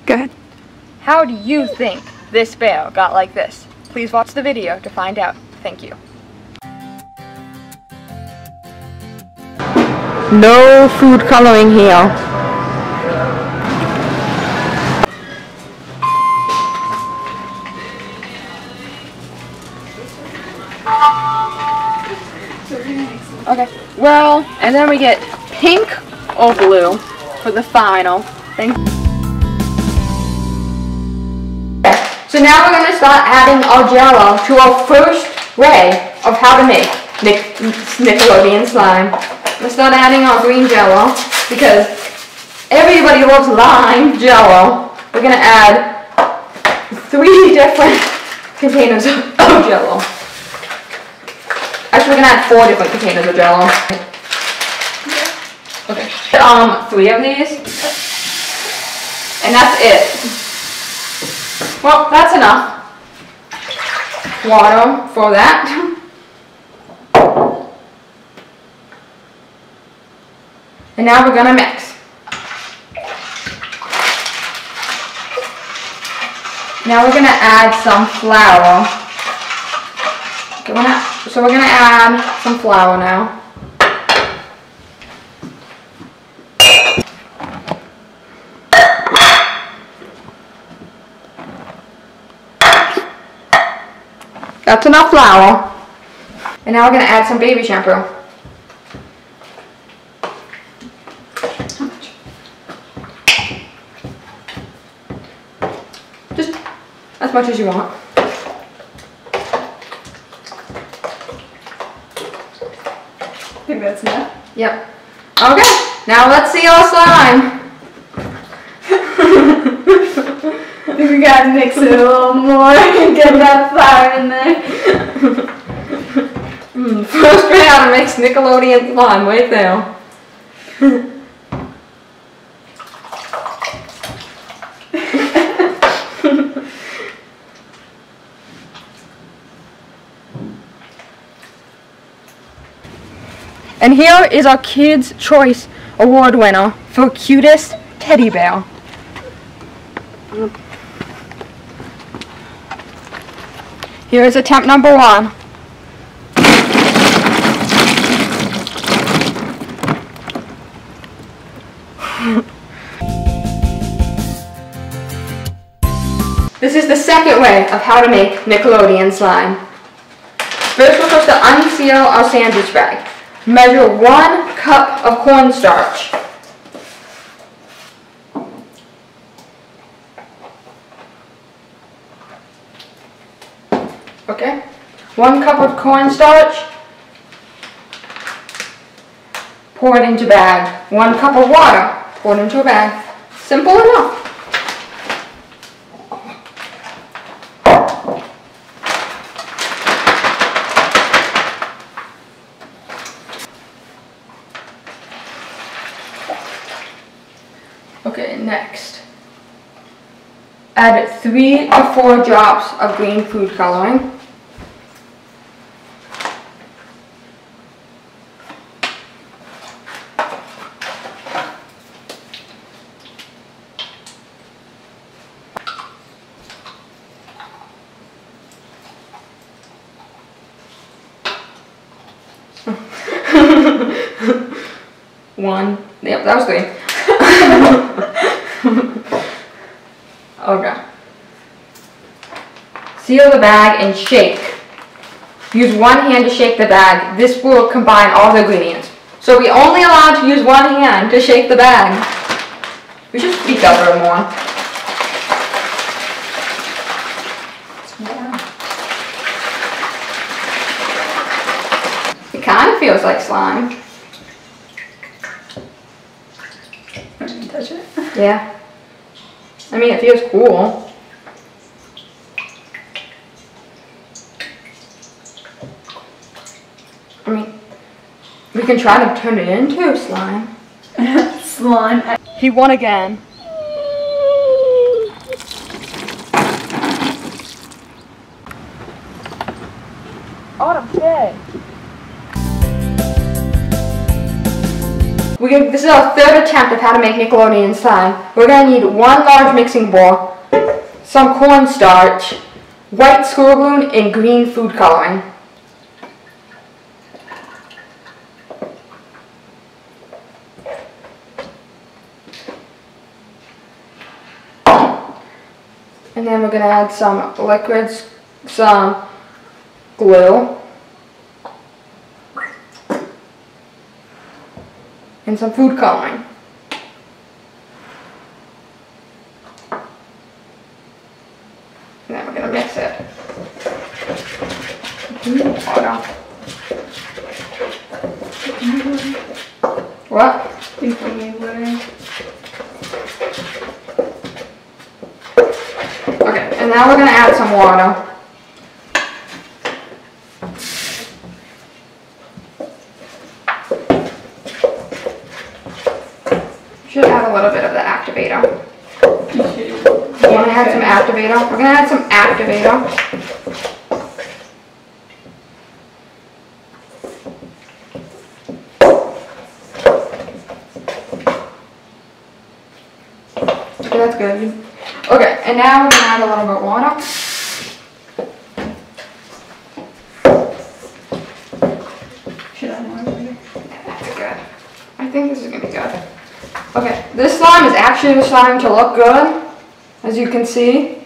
Go ahead. How do you think this bear got like this? Please watch the video to find out. Thank you. No food coloring here. Okay, well, and then we get pink or blue for the final thing. So now we're going to start adding our Jell-O to our first way of how to make Nickelodeon slime. We'll start adding our green Jell-O because everybody loves lime Jell-O. We're going to add 3 different containers of Jell-O. Actually, we're going to add 4 different containers of Jell-O. Okay. 3 of these. And that's it. Well, that's enough water for that. And now we're gonna mix. Now we're gonna add some flour. Okay, so we're gonna add some flour now. That's enough flour. And now we're going to add some baby shampoo. How much? Just as much as you want. I think that's enough. Yep. Okay, now let's see our slime. I think we gotta mix it a little more and get that fire in there. First way how to mix Nickelodeon slime right there. And here is our Kids' Choice Award winner for cutest teddy bear. Here is attempt number 1. This is the second way of how to make Nickelodeon slime. First, we're supposed to unseal our sandwich bag. Measure 1 cup of cornstarch. Okay, 1 cup of cornstarch. Pour it into a bag. 1 cup of water. Pour it into a bag. Simple enough. Okay, next. Add 3 to 4 drops of green food coloring. One. Yep, that was 3. Okay. Seal the bag and shake. Use 1 hand to shake the bag. This will combine all the ingredients. So we only allowed to use 1 hand to shake the bag. We should speak up a little more. It kind of feels like slime. Touch it? Yeah. I mean, it feels cool. I mean, we can try to turn it into slime. Slime. He won again. Autumn, yay! We This is our third attempt of how to make Nickelodeon slime. We're going to need 1 large mixing bowl, some cornstarch, white screw glue, and green food coloring. And then we're going to add some liquids, some glue, and some food coloring. And then we're going to mix it. Water. What? Think we need water. Okay, and now we're going to add some water. Should add a little bit of the activator. You want to add some activator? We're going to add some activator. Okay, that's good. Okay, and now we're going to add a little bit of water. Should I add more water? Yeah, that's good. I think this is going to be good. Okay, this slime is actually starting to look good, as you can see.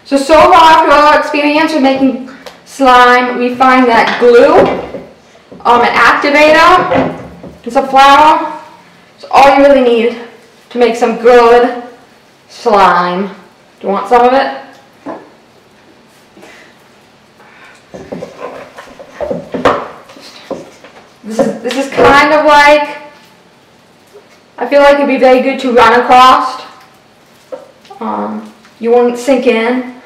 So far after our experience with making slime, we find that glue, an activator, and some flour is all you really need to make some good slime. Do you want some of it? This is kind of like, I feel like it'd be very good to run across. You won't sink in.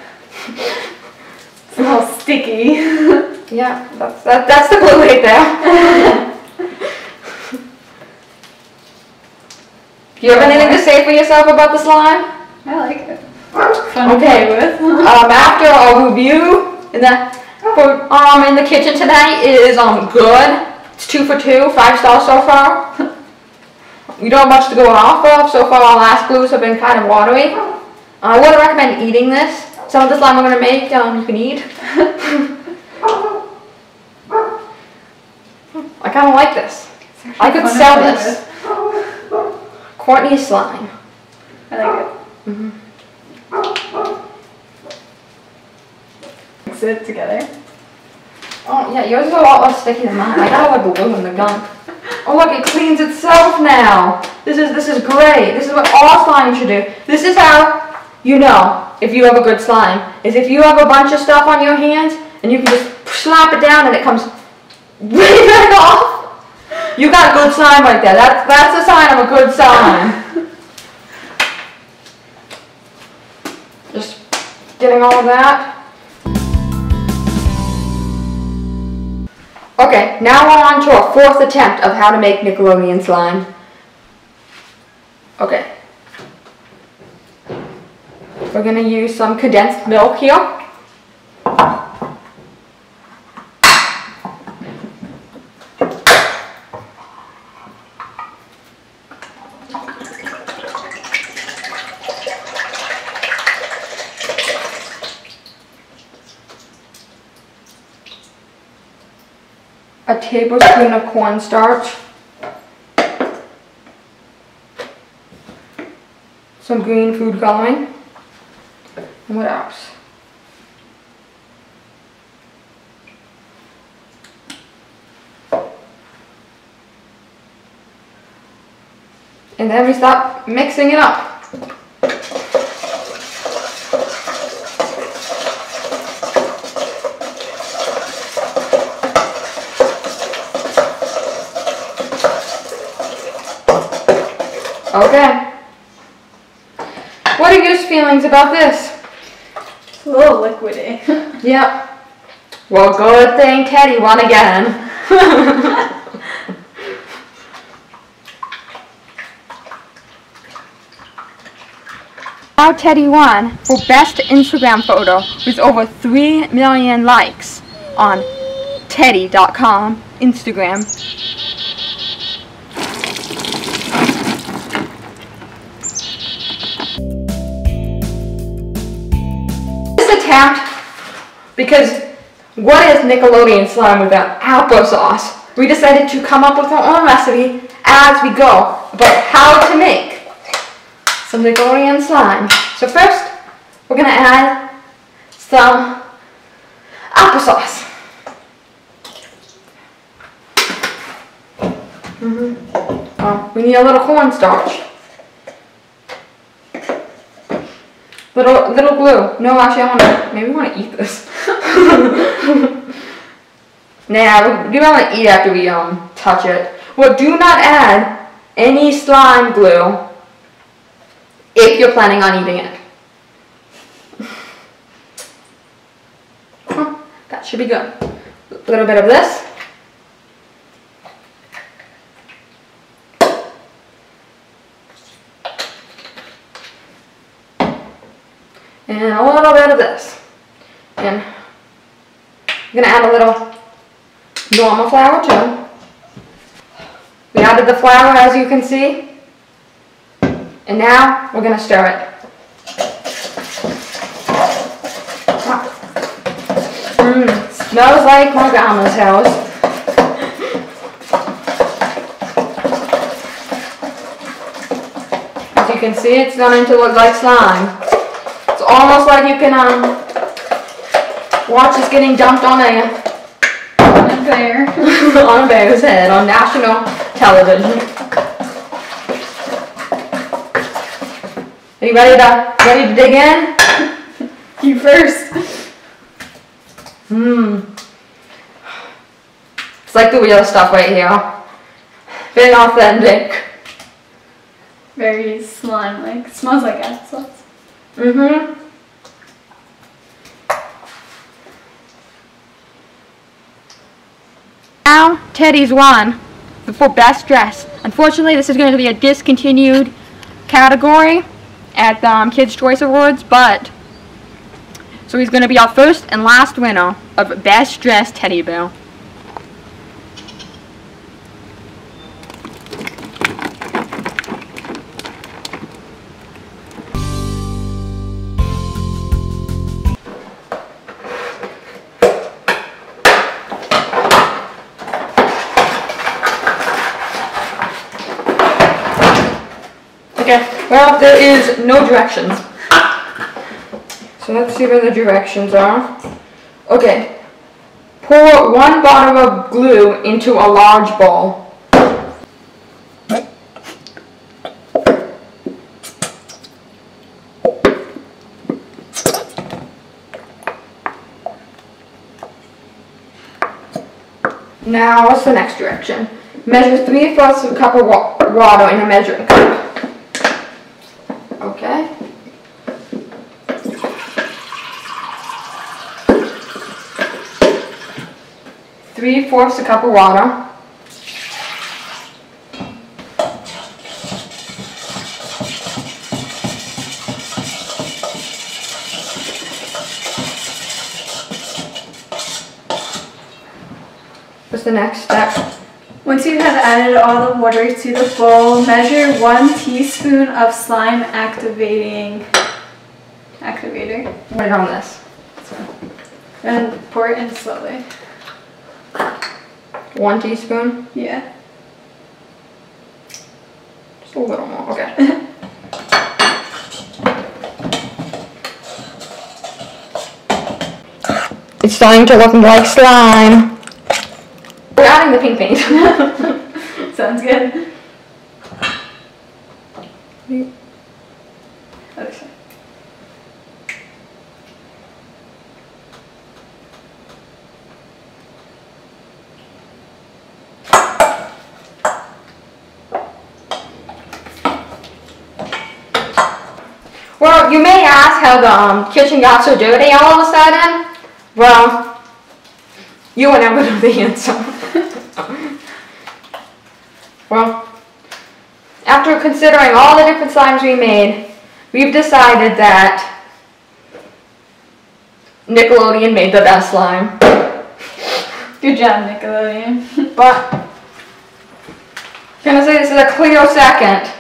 It's all sticky. Yeah, that's the glue right there. Do you have anything to say for yourself about the slime? I like it. Fun to play with. After our review in the kitchen tonight is good. It's 2 for 2, 5 stars so far. We don't have much to go off of. So far, our last glues have been kind of watery. I wouldn't recommend eating this. Some of the slime we're going to make, you can eat. I kind of like this. I could sell this. Courtney's slime. I like it. Mix it together. Oh yeah, yours is a lot less sticky than mine. I got all the glue in the gunk. Oh look, it cleans itself now. This is great. This is what all slime should do. This is how you know if you have a good slime. Is if you have a bunch of stuff on your hands and you can just slap it down and it comes right back off. You got good slime right there. That's a sign of a good slime. Just getting all of that. Okay, now we're on to our 4th attempt of how to make Nickelodeon slime. Okay. We're going to use some condensed milk here. A tablespoon of cornstarch, some green food coloring, and what else? And then we start mixing it up. Okay. What are your feelings about this? It's a little liquidy. Yep. Well, good thing Teddy won again. Now Teddy won for best Instagram photo with over 3 million likes. on teddy.com Instagram. This attempt, because what is Nickelodeon slime without applesauce? We decided to come up with our own recipe as we go about how to make some Nickelodeon slime. So first, we're going to add some applesauce. We need a little cornstarch. Little glue. No, actually, maybe we want to eat this. Nah, we don't want to eat after we touch it. Well, do not add any slime glue if you're planning on eating it. That should be good. A little bit of this. And a little bit of this. And I'm going to add a little normal flour too. We added the flour, as you can see. And now we're going to stir it. Smells like my grandma's house. As you can see, it's starting to look like slime. It's almost like you can watch this getting dumped on a bear. On a bear's head on national television. Are you ready to dig in? You first. It's like the real stuff right here. Very authentic. Very slime-like. Smells like applesauce. Now, Teddy's won for best dress. Unfortunately, this is going to be a discontinued category at the Kids' Choice Awards, but so he's going to be our first and last winner of Best Dressed Teddy Bear. Okay, well, there is no directions. So let's see where the directions are. Okay, pour 1 bottle of glue into a large bowl. Now, what's the next direction? Measure 3/4 of a cup of water in a measuring cup. Okay. Three-fourths a cup of water. What's the next step? Once you have added all the water to the bowl, measure 1 teaspoon of slime activator. Right on this. And pour it in slowly. 1 teaspoon? Yeah. Just a little more, okay. It's starting to look like slime. We're adding the pink paint. Sounds good. Other side. Well, you may ask how the kitchen got so dirty all of a sudden. Well, you will never know the answer. Well, after considering all the different slimes we made, we've decided that Nickelodeon made the best slime. Good job, Nickelodeon. But, I'm gonna say this is a clear second.